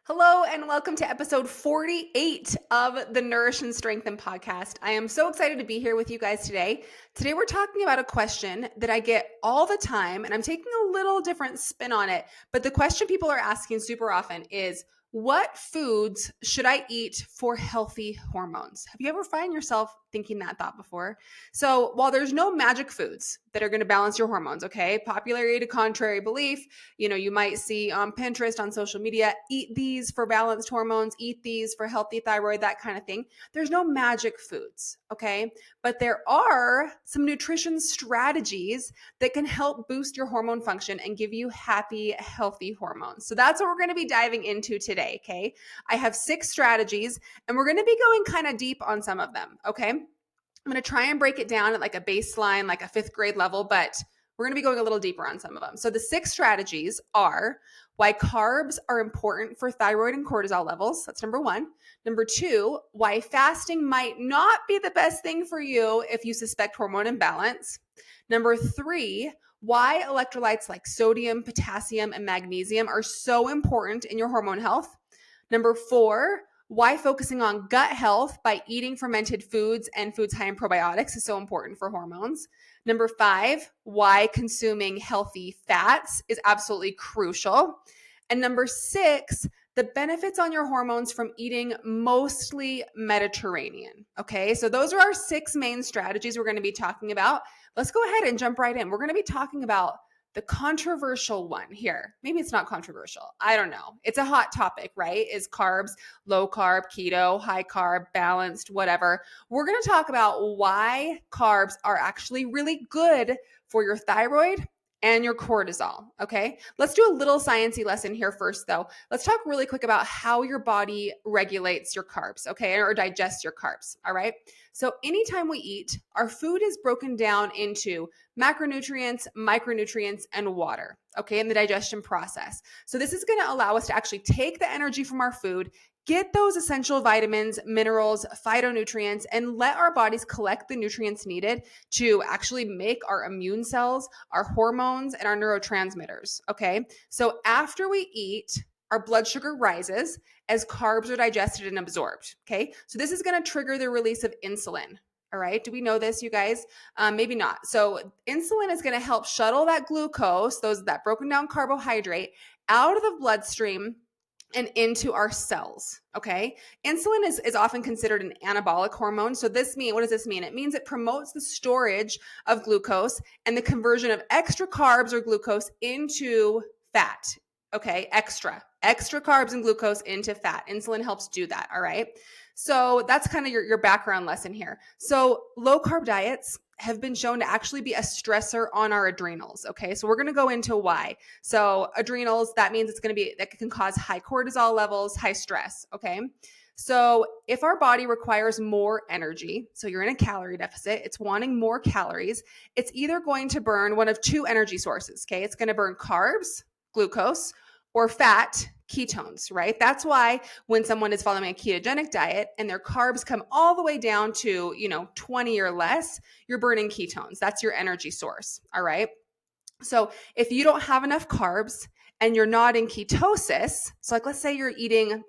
Hello and welcome to episode 48 of the Nourish and Strengthen podcast. I am so excited to be here with you guys today. Today we're talking about a question that I get all the time, and I'm taking a little different spin on it. But the question people are asking super often is, what foods should I eat for healthy hormones? Have you ever find yourself thinking that thought before? So while there's no magic foods that are going to balance your hormones, okay, popularity to contrary belief, you might see on Pinterest, on social media, eat these for balanced hormones, eat these for healthy thyroid, that kind of thing. There's no magic foods, okay? But there are some nutrition strategies that can help boost your hormone function and give you happy, healthy hormones. So that's what we're going to be diving into today, okay? I have 6 strategies, and we're going to be going kind of deep on some of them, okay? I'm going to try and break it down at like a baseline, like a 5th grade level, but we're going to be going a little deeper on some of them. So the 6 strategies are why carbs are important for thyroid and cortisol levels. That's number 1. Number 2, why fasting might not be the best thing for you if you suspect hormone imbalance. Number 3, why electrolytes like sodium, potassium, and magnesium are so important in your hormone health. Number 4, why focusing on gut health by eating fermented foods and foods high in probiotics is so important for hormones. Number 5, why consuming healthy fats is absolutely crucial. And number 6, the benefits on your hormones from eating mostly Mediterranean. Okay, so those are our 6 main strategies we're going to be talking about. Let's go ahead and jump right in. We're going to be talking about the controversial one here. Maybe it's not controversial. I don't know. It's a hot topic, right? Is carbs, low carb, keto, high carb, balanced, whatever. We're going to talk about why carbs are actually really good for your thyroid and your cortisol, okay? Let's do a little sciencey lesson here first, though. Let's talk really quick about how your body regulates your carbs, okay, or digests your carbs, all right? So anytime we eat, our food is broken down into macronutrients, micronutrients, and water, okay, in the digestion process. So this is going to allow us to actually take the energy from our food, get those essential vitamins, minerals, phytonutrients, and let our bodies collect the nutrients needed to actually make our immune cells, our hormones, and our neurotransmitters, okay? So after we eat, our blood sugar rises as carbs are digested and absorbed, okay? So this is going to trigger the release of insulin. All right. Do we know this, you guys? Maybe not. So insulin is going to help shuttle that glucose, that broken down carbohydrate, out of the bloodstream and into our cells, okay? Insulin is often considered an anabolic hormone. So what does this mean? It means it promotes the storage of glucose and the conversion of extra carbs or glucose into fat, okay? Extra carbs and glucose into fat. Insulin helps do that, all right? So that's kind of your background lesson here. So low carb diets have been shown to actually be a stressor on our adrenals. Okay. So we're going to go into why. So adrenals, that means that can cause high cortisol levels, high stress. Okay. So if our body requires more energy, so you're in a calorie deficit, it's wanting more calories, it's either going to burn one of 2 energy sources. Okay. It's going to burn carbs, glucose, or fat, ketones, right? That's why when someone is following a ketogenic diet and their carbs come all the way down to, 20 or less, you're burning ketones. That's your energy source, all right? So if you don't have enough carbs and you're not in ketosis, so like let's say you're eating,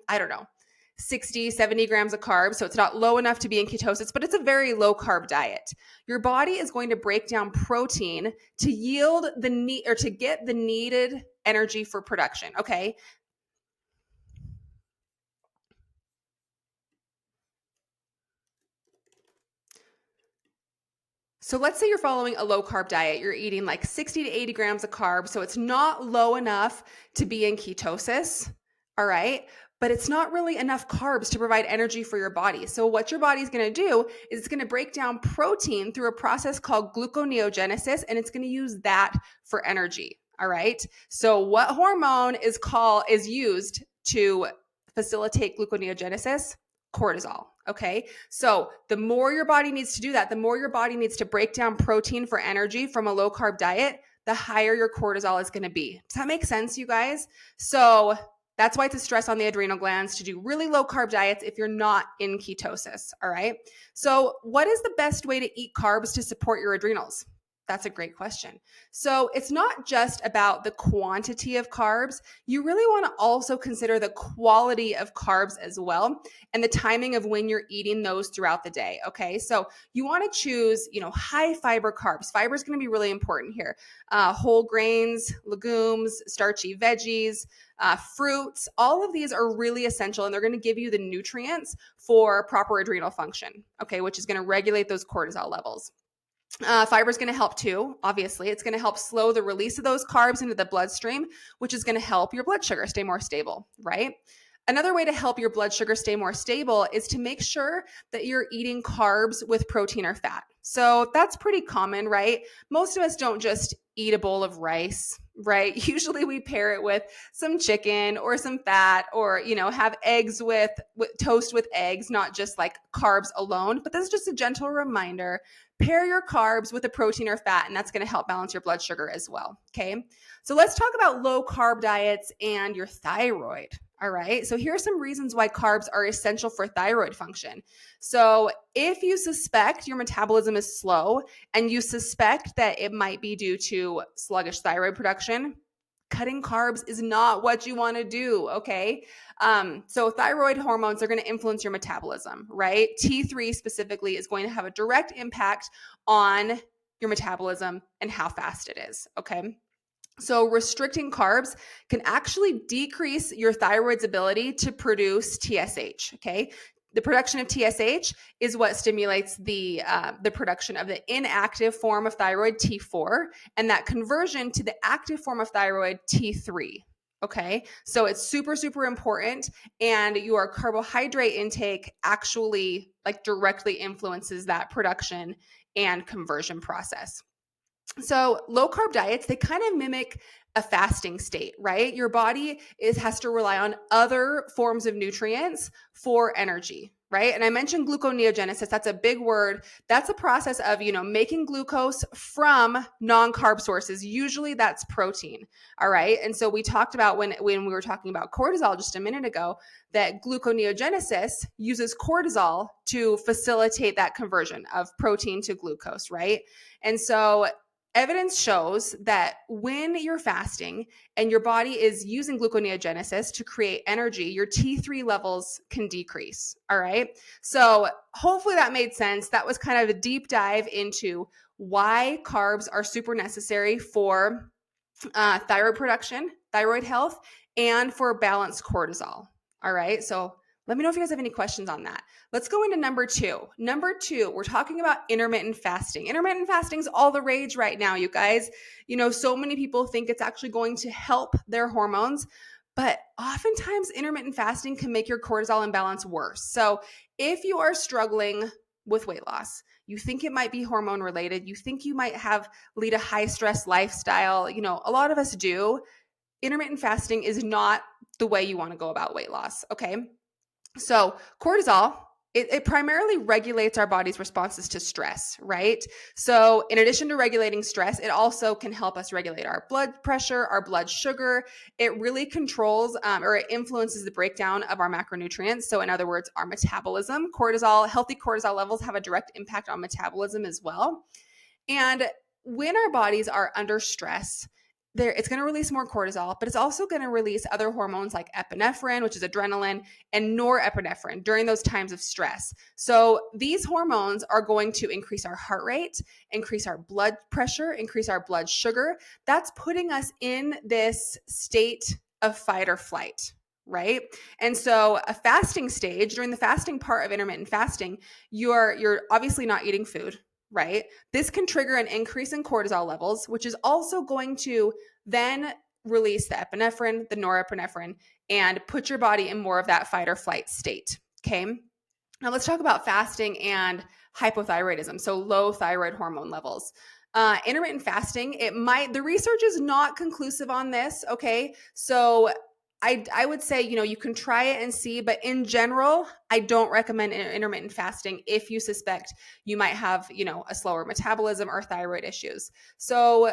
60, 70 grams of carbs. So it's not low enough to be in ketosis, but it's a very low carb diet. Your body is going to break down protein to yield to get the needed energy for production. Okay. So let's say you're following a low carb diet. You're eating like 60 to 80 grams of carbs. So it's not low enough to be in ketosis. All right. But it's not really enough carbs to provide energy for your body. So what your body is going to do is it's going to break down protein through a process called gluconeogenesis, and it's going to use that for energy. All right. So what hormone is used to facilitate gluconeogenesis? Cortisol. Okay. So the more your body needs to do that, the more your body needs to break down protein for energy from a low carb diet, the higher your cortisol is going to be. Does that make sense, you guys? So that's why it's a stress on the adrenal glands to do really low carb diets if you're not in ketosis. All right. So what is the best way to eat carbs to support your adrenals? That's a great question. So it's not just about the quantity of carbs. You really want to also consider the quality of carbs as well and the timing of when you're eating those throughout the day. Okay. So you want to choose, high fiber carbs. Fiber is going to be really important here. Whole grains, legumes, starchy veggies, fruits, all of these are really essential and they're going to give you the nutrients for proper adrenal function. Okay. Which is going to regulate those cortisol levels. Fiber is going to help too. Obviously, it's going to help slow the release of those carbs into the bloodstream, which is going to help your blood sugar stay more stable, right? Another way to help your blood sugar stay more stable is to make sure that you're eating carbs with protein or fat. So that's pretty common, right? Most of us don't just eat a bowl of rice, right? Usually we pair it with some chicken or some fat or, have eggs with toast with eggs, not just like carbs alone. But this is just a gentle reminder. Pair your carbs with a protein or fat, and that's going to help balance your blood sugar as well. Okay. So let's talk about low carb diets and your thyroid. All right. So here are some reasons why carbs are essential for thyroid function. So if you suspect your metabolism is slow and you suspect that it might be due to sluggish thyroid production, cutting carbs is not what you want to do. Okay. So thyroid hormones are going to influence your metabolism, right? T3 specifically is going to have a direct impact on your metabolism and how fast it is. Okay. So restricting carbs can actually decrease your thyroid's ability to produce TSH. Okay. The production of TSH is what stimulates the production of the inactive form of thyroid T4 and that conversion to the active form of thyroid T3. Okay. So it's super, super important. And your carbohydrate intake actually directly influences that production and conversion process. So low carb diets, they kind of mimic a fasting state, right? Your body has to rely on other forms of nutrients for energy, right? And I mentioned gluconeogenesis. That's a big word. That's a process of, making glucose from non-carb sources. Usually that's protein. All right. And so we talked about when we were talking about cortisol just a minute ago, that gluconeogenesis uses cortisol to facilitate that conversion of protein to glucose, right? And so evidence shows that when you're fasting and your body is using gluconeogenesis to create energy, your T3 levels can decrease. All right. So hopefully that made sense. That was kind of a deep dive into why carbs are super necessary for thyroid production, thyroid health, and for balanced cortisol. All right. So let me know if you guys have any questions on that. Let's go into number two. Number two, we're talking about intermittent fasting. Intermittent fasting is all the rage right now, you guys. So many people think it's actually going to help their hormones, but oftentimes intermittent fasting can make your cortisol imbalance worse. So if you are struggling with weight loss, you think it might be hormone related, you think you might lead a high stress lifestyle, a lot of us do. Intermittent fasting is not the way you want to go about weight loss. Okay. So cortisol, it primarily regulates our body's responses to stress, right? So in addition to regulating stress, it also can help us regulate our blood pressure, our blood sugar. It really controls or it influences the breakdown of our macronutrients. So in other words, our metabolism. Healthy cortisol levels have a direct impact on metabolism as well. And when our bodies are under stress, it's going to release more cortisol, but it's also going to release other hormones like epinephrine, which is adrenaline, and norepinephrine during those times of stress. So these hormones are going to increase our heart rate, increase our blood pressure, increase our blood sugar. That's putting us in this state of fight or flight, right? And so a fasting stage, during the fasting part of intermittent fasting, you're obviously not eating food, right? This can trigger an increase in cortisol levels, which is also going to then release the epinephrine, the norepinephrine, and put your body in more of that fight or flight state. Okay. Now let's talk about fasting and hypothyroidism. So low thyroid hormone levels. Intermittent fasting, the research is not conclusive on this. Okay. So I would say, you can try it and see, but in general, I don't recommend intermittent fasting if you suspect you might have, a slower metabolism or thyroid issues. So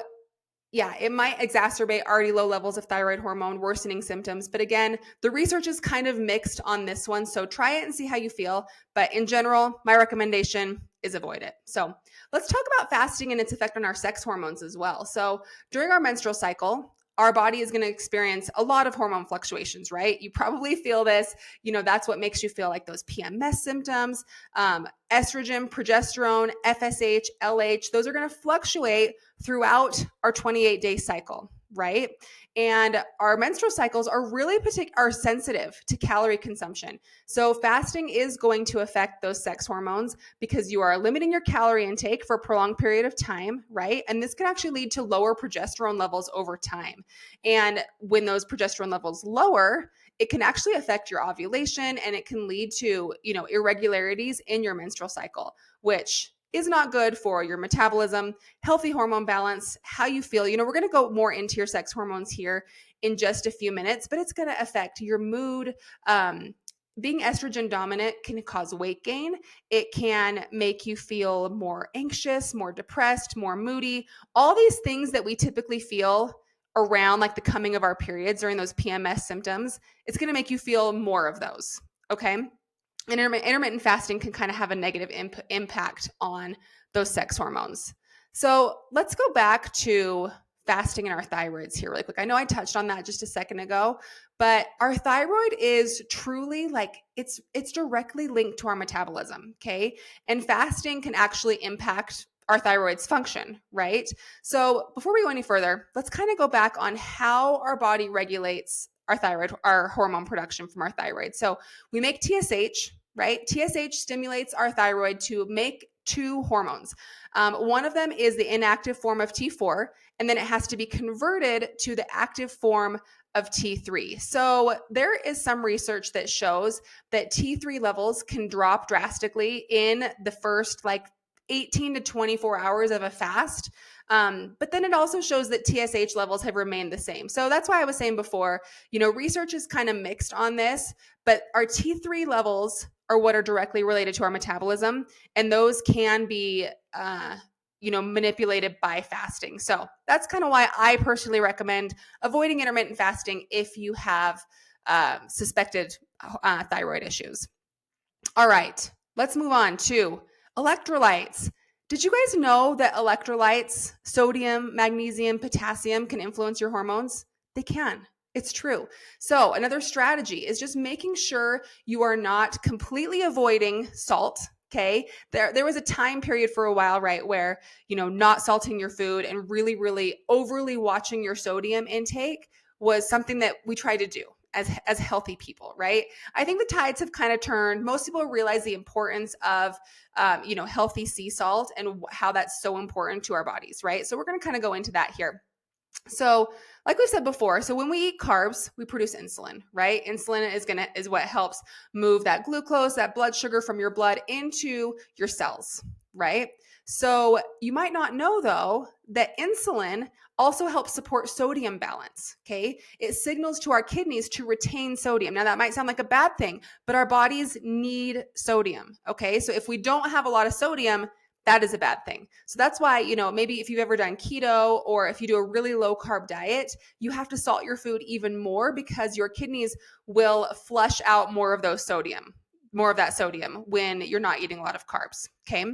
Yeah, it might exacerbate already low levels of thyroid hormone, worsening symptoms. But again, the research is kind of mixed on this one. So try it and see how you feel. But in general, my recommendation is avoid it. So let's talk about fasting and its effect on our sex hormones as well. So during our menstrual cycle, our body is going to experience a lot of hormone fluctuations, right? You probably feel this. That's what makes you feel like those PMS symptoms, estrogen, progesterone, FSH, LH. Those are going to fluctuate throughout our 28-day cycle, right? And our menstrual cycles are really are sensitive to calorie consumption. So fasting is going to affect those sex hormones because you are limiting your calorie intake for a prolonged period of time, right? And this can actually lead to lower progesterone levels over time. And when those progesterone levels lower, it can actually affect your ovulation, and it can lead to, irregularities in your menstrual cycle, which is not good for your metabolism, healthy hormone balance, how you feel. We're going to go more into your sex hormones here in just a few minutes, but it's going to affect your mood. Being estrogen dominant can cause weight gain. It can make you feel more anxious, more depressed, more moody. All these things that we typically feel around like the coming of our periods during those PMS symptoms, it's going to make you feel more of those. Okay. Intermittent fasting can kind of have a negative impact on those sex hormones. So let's go back to fasting and our thyroids here really quick. I know I touched on that just a second ago, but our thyroid is truly it's directly linked to our metabolism, okay? And fasting can actually impact our thyroid's function, right? So before we go any further, let's kind of go back on how our body regulates our thyroid, our hormone production from our thyroid. So we make TSH, right? TSH stimulates our thyroid to make two hormones. One of them is the inactive form of T4, and then it has to be converted to the active form of T3. So there is some research that shows that T3 levels can drop drastically in the first 18 to 24 hours of a fast. But then it also shows that TSH levels have remained the same. So that's why I was saying before, research is kind of mixed on this, but our T3 levels are what are directly related to our metabolism. And those can be, manipulated by fasting. So that's kind of why I personally recommend avoiding intermittent fasting if you have suspected thyroid issues. All right, let's move on to electrolytes. Did you guys know that electrolytes, sodium, magnesium, potassium, can influence your hormones? They can. It's true. So another strategy is just making sure you are not completely avoiding salt. Okay. There was a time period for a while, right, where, not salting your food and really, really overly watching your sodium intake was something that we try to do as healthy people, right? I think the tides have kind of turned. Most people realize the importance of, healthy sea salt and how that's so important to our bodies, right? So we're going to kind of go into that here. So like we've said before, so when we eat carbs, we produce insulin, right? Insulin is what helps move that glucose, that blood sugar from your blood into your cells, right? So you might not know though that insulin also helps support sodium balance, okay? It signals to our kidneys to retain sodium. Now that might sound like a bad thing, but our bodies need sodium, okay? So if we don't have a lot of sodium, that is a bad thing. So that's why, maybe if you've ever done keto or if you do a really low carb diet, you have to salt your food even more because your kidneys will flush out more of that sodium when you're not eating a lot of carbs. Okay.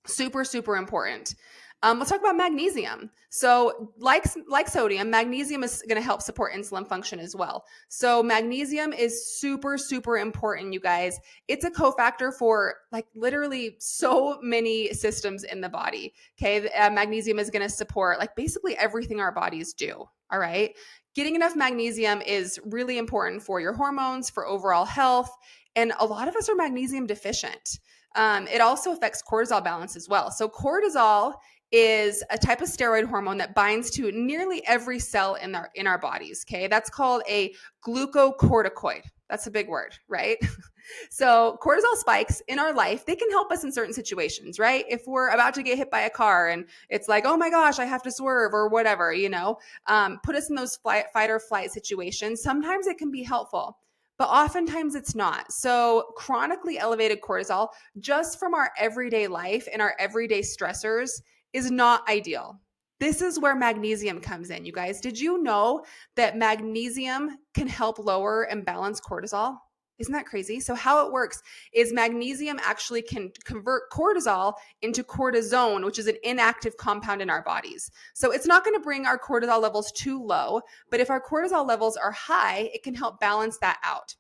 Super, super important. Let's talk about magnesium. So like sodium, magnesium is going to help support insulin function as well. So magnesium is super, super important, you guys. It's a cofactor for literally so many systems in the body. Okay. Magnesium is going to support basically everything our bodies do. All right. Getting enough magnesium is really important for your hormones, for overall health. And a lot of us are magnesium deficient. It also affects cortisol balance as well. So cortisol is a type of steroid hormone that binds to nearly every cell in our bodies. Okay. That's called a glucocorticoid. That's a big word, right? So cortisol spikes in our life, they can help us in certain situations, right? If we're about to get hit by a car and it's like, oh my gosh, I have to swerve or whatever, put us in those fight or flight situations. Sometimes it can be helpful, but oftentimes it's not. So chronically elevated cortisol just from our everyday life and our everyday stressors is not ideal. This is where magnesium comes in, you guys. Did you know that magnesium can help lower and balance cortisol? Isn't that crazy? So how it works is magnesium actually can convert cortisol into cortisone, which is an inactive compound in our bodies. So it's not going to bring our cortisol levels too low, but if our cortisol levels are high, it can help balance that out.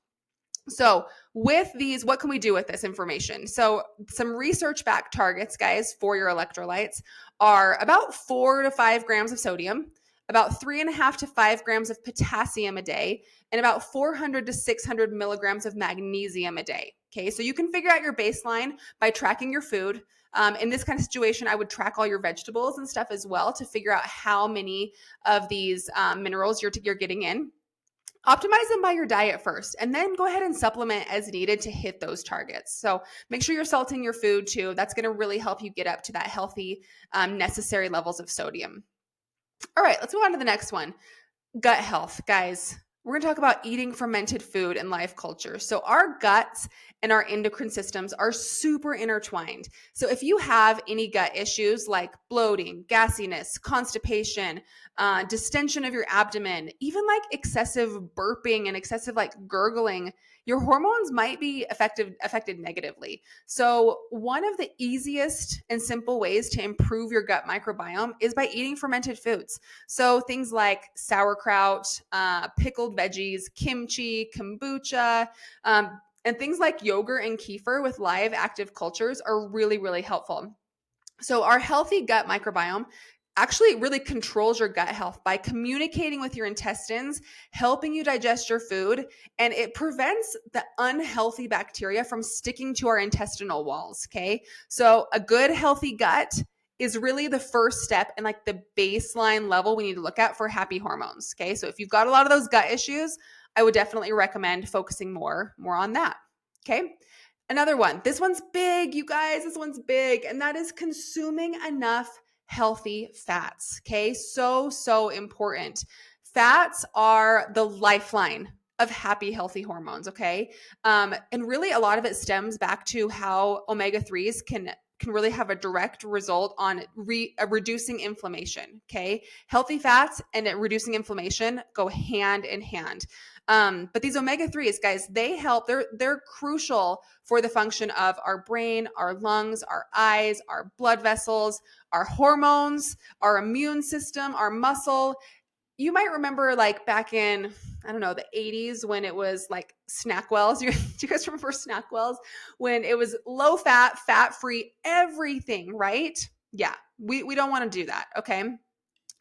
So with these, what can we do with this information? So some research backed targets, guys, for your electrolytes are about 4 to 5 grams of sodium, about 3.5 to 5 grams of potassium a day, and about 400 to 600 milligrams of magnesium a day. Okay, so you can figure out your baseline by tracking your food. In this kind of situation, I would track all your vegetables and stuff as well to figure out how many of these minerals you're getting in. Optimize them by your diet first, and then go ahead and supplement as needed to hit those targets. So make sure you're salting your food too. That's going to really help you get up to that healthy, necessary levels of sodium. All right, let's move on to the next one. Gut health, guys. We're going to talk about eating fermented food and life culture. So our guts and our endocrine systems are super intertwined. So if you have any gut issues like bloating, gassiness, constipation, distension of your abdomen, even like excessive burping and excessive like gurgling, your hormones might be affected negatively. So one of the easiest and simple ways to improve your gut microbiome is by eating fermented foods. So things like sauerkraut, pickled veggies, kimchi, kombucha, and things like yogurt and kefir with live active cultures are really, really helpful. So our healthy gut microbiome actually really controls your gut health by communicating with your intestines, helping you digest your food, and it prevents the unhealthy bacteria from sticking to our intestinal walls, okay? So a good healthy gut is really the first step and like the baseline level we need to look at for happy hormones, okay? So if you've got a lot of those gut issues, I would definitely recommend focusing more on that, okay? Another one, this one's big, you guys, this one's big, and that is consuming enough healthy fats, okay? So important. Fats are the lifeline of happy, healthy hormones, okay? And really a lot of it stems back to how omega-3s can really have a direct result on reducing inflammation, okay? Healthy fats and reducing inflammation go hand in hand. But these omega-3s, guys, they help. They're crucial for the function of our brain, our lungs, our eyes, our blood vessels, our hormones, our immune system, our muscle. You might remember like back in, I don't know, the 80s when it was like Snackwells. Do you guys remember Snackwells? When it was low fat, fat-free, everything, right? Yeah, we don't want to do that, okay?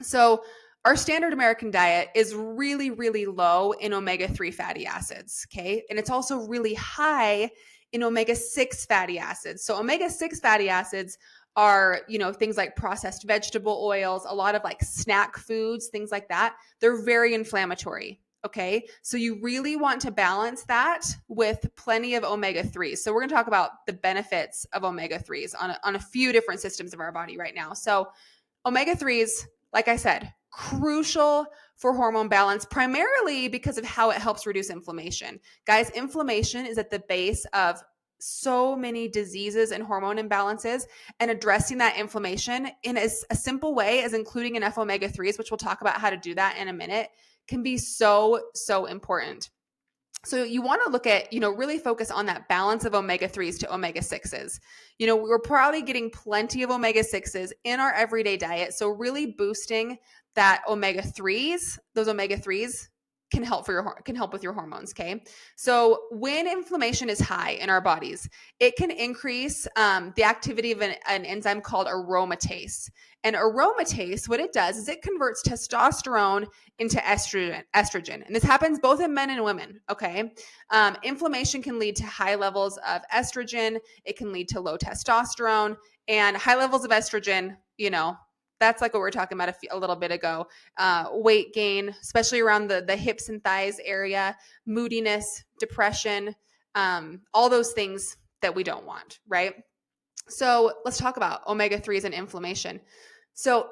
So our standard American diet is really, really low in omega-3 fatty acids, okay? And it's also really high in omega-6 fatty acids. So omega-6 fatty acids are, things like processed vegetable oils, a lot of like snack foods, things like that. They're very inflammatory, okay? So you really want to balance that with plenty of omega-3s. So we're going to talk about the benefits of omega-3s on a few different systems of our body right now. So omega-3s, like I said, crucial for hormone balance, primarily because of how it helps reduce inflammation. Guys, inflammation is at the base of so many diseases and hormone imbalances, and addressing that inflammation in a simple way as including enough omega-3s, which we'll talk about how to do that in a minute, can be so important. So you want to look at, really focus on that balance of omega-3s to omega-6s. We're probably getting plenty of omega-6s in our everyday diet. So really boosting that omega-3s, those omega-3s can help with your hormones, okay? So when inflammation is high in our bodies, it can increase the activity of an enzyme called aromatase. And aromatase, what it does is it converts testosterone into estrogen. And this happens both in men and women, okay? Inflammation can lead to high levels of estrogen. It can lead to low testosterone, and high levels of estrogen, that's like what we were talking about a little bit ago. Weight gain, especially around the hips and thighs area, moodiness, depression, all those things that we don't want, right? So let's talk about omega-3s and inflammation. So,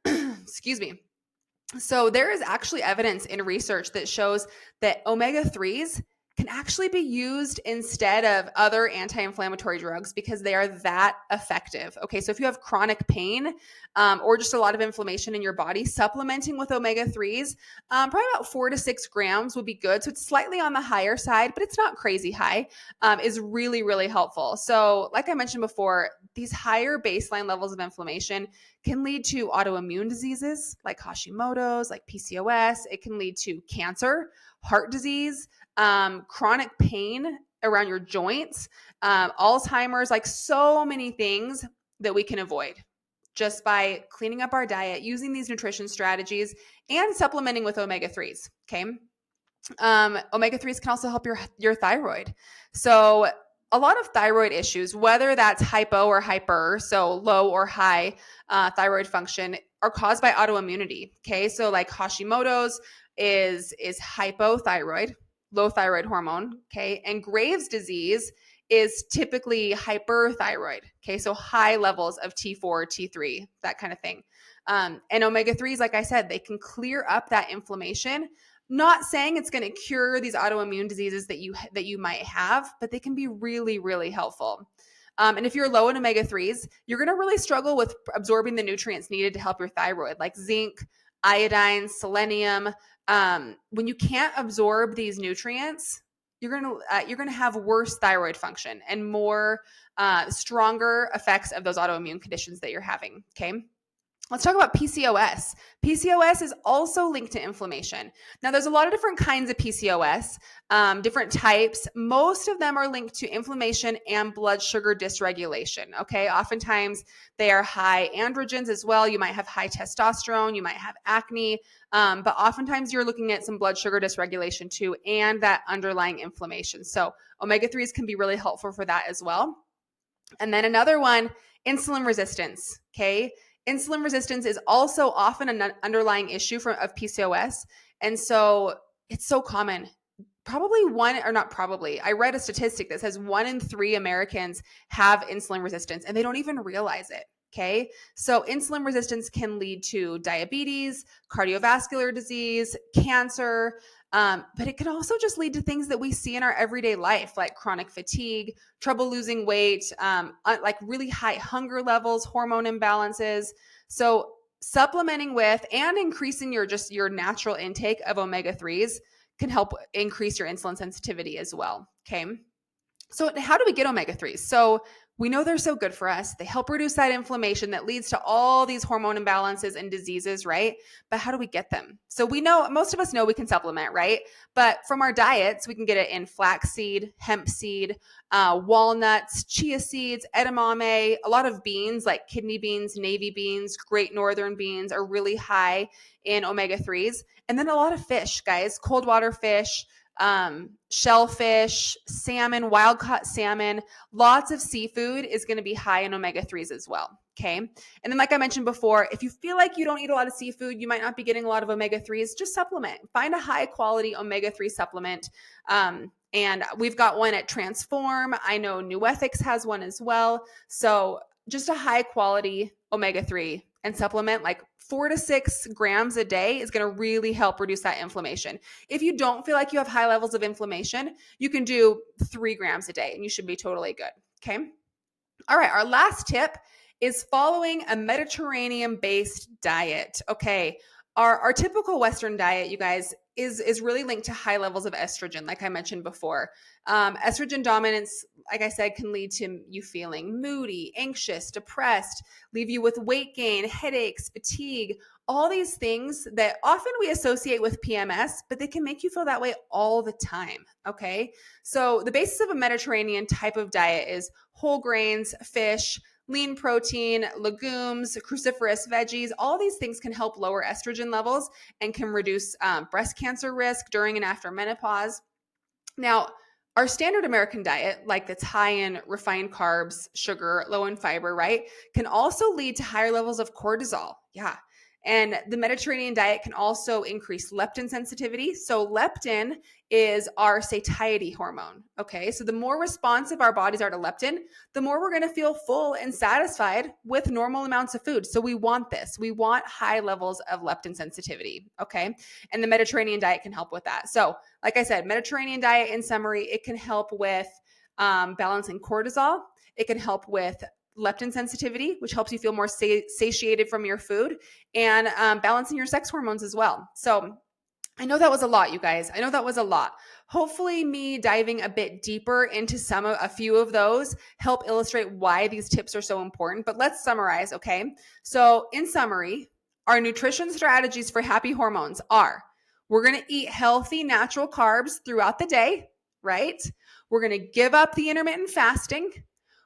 excuse me. So there is actually evidence in research that shows that omega-3s can actually be used instead of other anti-inflammatory drugs because they are that effective. Okay, so if you have chronic pain or just a lot of inflammation in your body, supplementing with omega-3s, probably about 4 to 6 grams would be good. So it's slightly on the higher side, but it's not crazy high, is really, really helpful. So like I mentioned before, these higher baseline levels of inflammation can lead to autoimmune diseases like Hashimoto's, like PCOS. It can lead to cancer, heart disease, chronic pain around your joints, Alzheimer's, like so many things that we can avoid just by cleaning up our diet, using these nutrition strategies, and supplementing with omega-3s. Okay. Omega-3s can also help your thyroid. So a lot of thyroid issues, whether that's hypo or hyper, so low or high thyroid function, are caused by autoimmunity. Okay, so like Hashimoto's is hypothyroid, low thyroid hormone. Okay, and Graves' disease is typically hyperthyroid. Okay, so high levels of T4, T3, that kind of thing. And omega-3s, like I said, they can clear up that inflammation. Not saying it's going to cure these autoimmune diseases that you might have, but they can be really, really helpful. And if you're low in omega-3s, you're going to really struggle with absorbing the nutrients needed to help your thyroid, like zinc, iodine, selenium. When you can't absorb these nutrients, you're going to have worse thyroid function and more stronger effects of those autoimmune conditions that you're having. Okay. Let's talk about PCOS. PCOS is also linked to inflammation. Now, there's a lot of different kinds of PCOS, different types. Most of them are linked to inflammation and blood sugar dysregulation. Okay, oftentimes they are high androgens as well. You might have high testosterone, you might have acne, but oftentimes you're looking at some blood sugar dysregulation too, and that underlying inflammation. So omega-3s can be really helpful for that as well. And then another one, insulin resistance. Okay. Insulin resistance is also often an underlying issue of PCOS. And so it's so common. I read a statistic that says 1 in 3 Americans have insulin resistance and they don't even realize it. Okay. So insulin resistance can lead to diabetes, cardiovascular disease, cancer, but it can also just lead to things that we see in our everyday life, like chronic fatigue, trouble losing weight, like really high hunger levels, hormone imbalances. So supplementing with and increasing your natural intake of omega-3s can help increase your insulin sensitivity as well. Okay. So how do we get omega-3s? So we know they're so good for us. They help reduce that inflammation that leads to all these hormone imbalances and diseases, right? But how do we get them? So we know, most of us know we can supplement, right? But from our diets, we can get it in flaxseed, hemp seed, walnuts, chia seeds, edamame. A lot of beans like kidney beans, navy beans, great northern beans are really high in omega-3s. And then a lot of fish, guys, cold water fish, shellfish, salmon, wild caught salmon, lots of seafood is going to be high in omega-3s as well. Okay. And then, like I mentioned before, if you feel like you don't eat a lot of seafood, you might not be getting a lot of omega-3s, just supplement. Find a high quality omega-3 supplement. And we've got one at Transform. I know New Ethics has one as well. So just a high quality omega-3 and supplement like 4 to 6 grams a day is going to really help reduce that inflammation. If you don't feel like you have high levels of inflammation, you can do 3 grams a day and you should be totally good. Okay. All right. Our last tip is following a Mediterranean-based diet. Okay. Our typical Western diet, you guys, is really linked to high levels of estrogen, like I mentioned before. Estrogen dominance, like I said, can lead to you feeling moody, anxious, depressed, leave you with weight gain, headaches, fatigue, all these things that often we associate with PMS, but they can make you feel that way all the time. Okay. So the basis of a Mediterranean type of diet is whole grains, fish, lean protein, legumes, cruciferous veggies. All these things can help lower estrogen levels and can reduce breast cancer risk during and after menopause. Now, our standard American diet, like that's high in refined carbs, sugar, low in fiber, right, can also lead to higher levels of cortisol. Yeah. And the Mediterranean diet can also increase leptin sensitivity. So leptin is our satiety hormone. Okay. So the more responsive our bodies are to leptin, the more we're going to feel full and satisfied with normal amounts of food. So we want this. We want high levels of leptin sensitivity. Okay. And the Mediterranean diet can help with that. So, like I said, Mediterranean diet, in summary, it can help with balancing cortisol. It can help with leptin sensitivity, which helps you feel more satiated from your food, and balancing your sex hormones as well. So I know that was a lot, you guys. I know that was a lot. Hopefully, me diving a bit deeper into a few of those help illustrate why these tips are so important. But let's summarize, okay? So, in summary, our nutrition strategies for happy hormones are: we're going to eat healthy, natural carbs throughout the day, right? We're going to give up the intermittent fasting.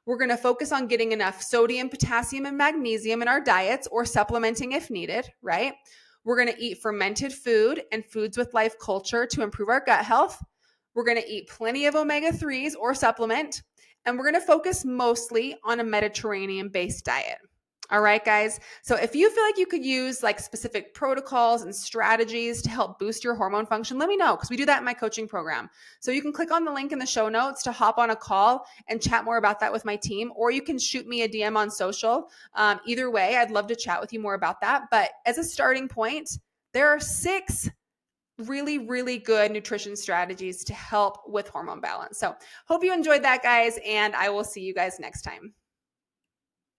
We're going to focus on getting enough sodium, potassium, and magnesium in our diets, or supplementing if needed, right? We're going to eat fermented food and foods with life culture to improve our gut health. We're going to eat plenty of omega-3s or supplement. And we're going to focus mostly on a Mediterranean-based diet. All right, guys. So if you feel like you could use like specific protocols and strategies to help boost your hormone function, let me know, because we do that in my coaching program. So you can click on the link in the show notes to hop on a call and chat more about that with my team, or you can shoot me a DM on social. Either way, I'd love to chat with you more about that. But as a starting point, there are 6 really, really good nutrition strategies to help with hormone balance. So hope you enjoyed that, guys, and I will see you guys next time.